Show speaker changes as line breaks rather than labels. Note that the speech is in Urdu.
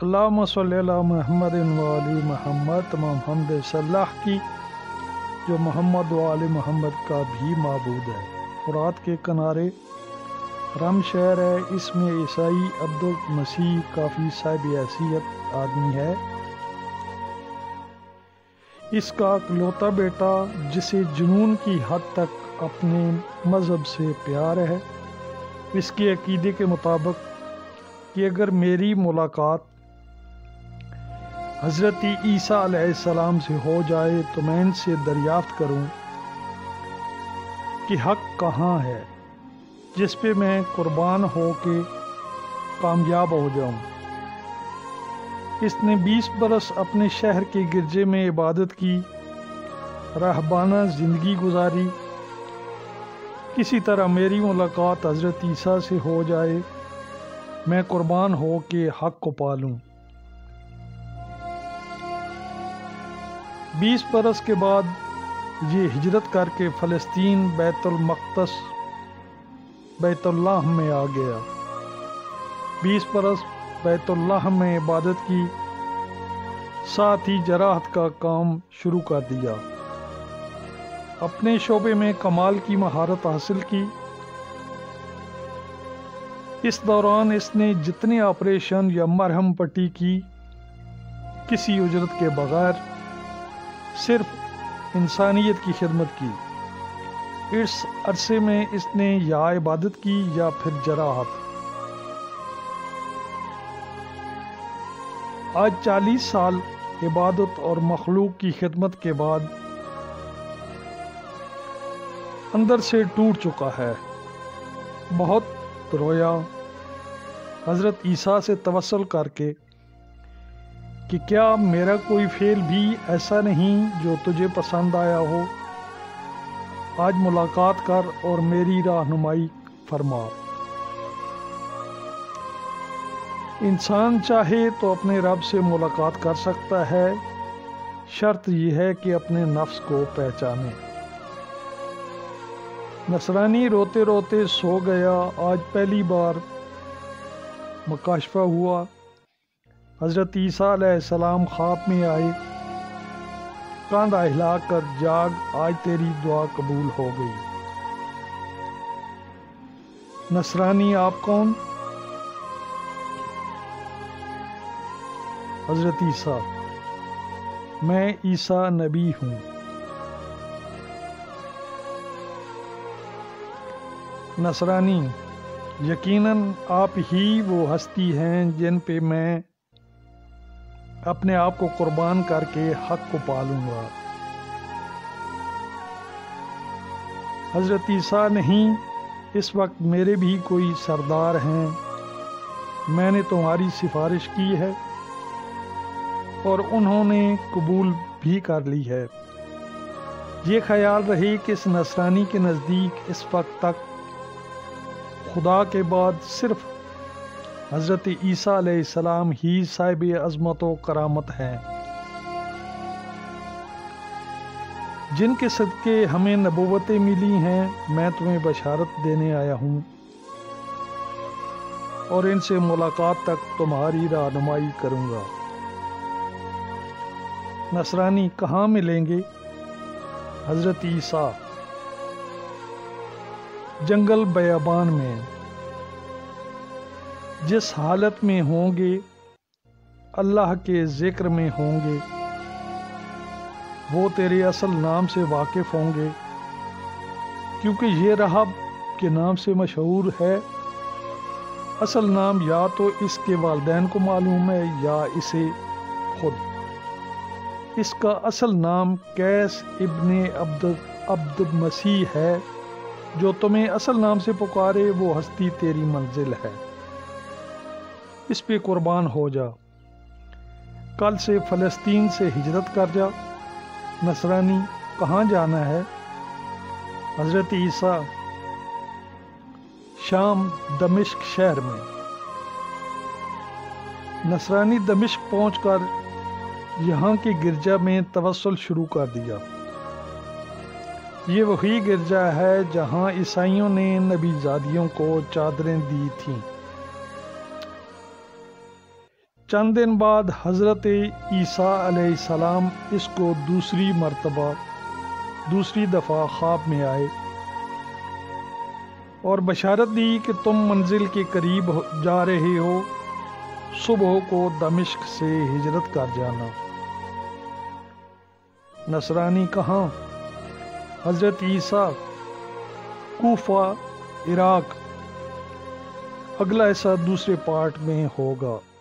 اللہم صلی علی محمد و آل محمد، تمام حمد صلاح کی جو محمد و آل محمد کا بھی معبود ہے۔ فرات کے کنارے رم شہر ہے، اس میں عیسائی عبد المسیح کافی صاحب حیثیت آدمی ہے۔ اس کا اکلوتا بیٹا جسے جنون کی حد تک اپنے مذہب سے پیار ہے، اس کے عقیدے کے مطابق کہ اگر میری ملاقات حضرت عیسیٰ علیہ السلام سے ہو جائے تو میں ان سے دریافت کروں کہ حق کہاں ہے، جس پہ میں قربان ہو کے کامیاب ہو جاؤں۔ اس نے 20 برس اپنے شہر کے گرجے میں عبادت کی، راہبانہ زندگی گزاری۔ کسی طرح میری ملاقات حضرت عیسیٰ سے ہو جائے، میں قربان ہو کے حق کو پالوں۔ 20 برس کے بعد یہ ہجرت کر کے فلسطین بیت المقدس بیت اللہ میں آ گیا۔ 20 برس بیت اللہ میں عبادت کی، ساتھ ہی جراحت کا کام شروع کر دیا۔ اپنے شعبے میں کمال کی مہارت حاصل کی۔ اس دوران اس نے جتنے آپریشن یا مرہم پٹی کی، کسی اجرت کے بغیر، صرف انسانیت کی خدمت کی۔ اس عرصے میں اس نے یا عبادت کی یا پھر جراحت۔ آج 40 سال عبادت اور مخلوق کی خدمت کے بعد اندر سے ٹوٹ چکا ہے۔ بہت رویا حضرت عیسیٰ سے توسل کر کے کہ کیا میرا کوئی فعل بھی ایسا نہیں جو تجھے پسند آیا ہو؟ آج ملاقات کر اور میری رہنمائی فرما۔ انسان چاہے تو اپنے رب سے ملاقات کر سکتا ہے، شرط یہ ہے کہ اپنے نفس کو پہچانے۔ نصرانی روتے روتے سو گیا۔ آج پہلی بار مکاشفہ ہوا۔ حضرت عیسیٰ علیہ السلام خواب میں آئے، کاندھا ہلا کر جاگ، آج تیری دعا قبول ہو گئی۔ نصرانی آپ کون؟ حضرت عیسیٰ، میں عیسیٰ نبی ہوں۔ نصرانی، یقیناً آپ ہی وہ ہستی ہیں جن پہ میں اپنے آپ کو قربان کر کے حق کو پالوں گا۔ حضرت عیسیٰ نہیں، اس وقت میرے بھی کوئی سردار ہیں، میں نے تمہاری سفارش کی ہے اور انہوں نے قبول بھی کر لی ہے۔ یہ خیال رہے کہ اس نصرانی کے نزدیک اس وقت تک خدا کے بعد صرف حضرت عیسیٰ علیہ السلام ہی صاحب عظمت و کرامت ہیں، جن کے صدقے ہمیں نبوتیں ملی ہیں۔ میں تمہیں بشارت دینے آیا ہوں اور ان سے ملاقات تک تمہاری رہنمائی کروں گا۔ نصرانی، کہاں ملیں گے؟ حضرت عیسیٰ، جنگل بیابان میں۔ جس حالت میں ہوں گے اللہ کے ذکر میں ہوں گے، وہ تیرے اصل نام سے واقف ہوں گے، کیونکہ یہ رہب کے نام سے مشہور ہے۔ اصل نام یا تو اس کے والدین کو معلوم ہے یا اسے خود۔ اس کا اصل نام قیس ابن عبد المسیح ہے۔ جو تمہیں اصل نام سے پکارے وہ ہستی تیری منزل ہے، اس پہ قربان ہو جا۔ کل سے فلسطین سے ہجرت کر جا۔ نصرانی، کہاں جانا ہے؟ حضرت عیسیٰ، شام دمشق شہر میں۔ نصرانی دمشق پہنچ کر یہاں کے گرجا میں توسل شروع کر دیا۔ یہ وہی گرجا ہے جہاں عیسائیوں نے نبی زادیوں کو چادریں دی تھیں۔ چند دن بعد حضرت عیسیٰ علیہ السلام اس کو دوسری دفعہ خواب میں آئے اور بشارت دی کہ تم منزل کے قریب جا رہے ہو، صبح کو دمشق سے ہجرت کر جانا۔ نصرانی کہاں؟ حضرت عیسیٰ، کوفہ، عراق۔ اگلا ایسا دوسرے پارٹ میں ہوگا۔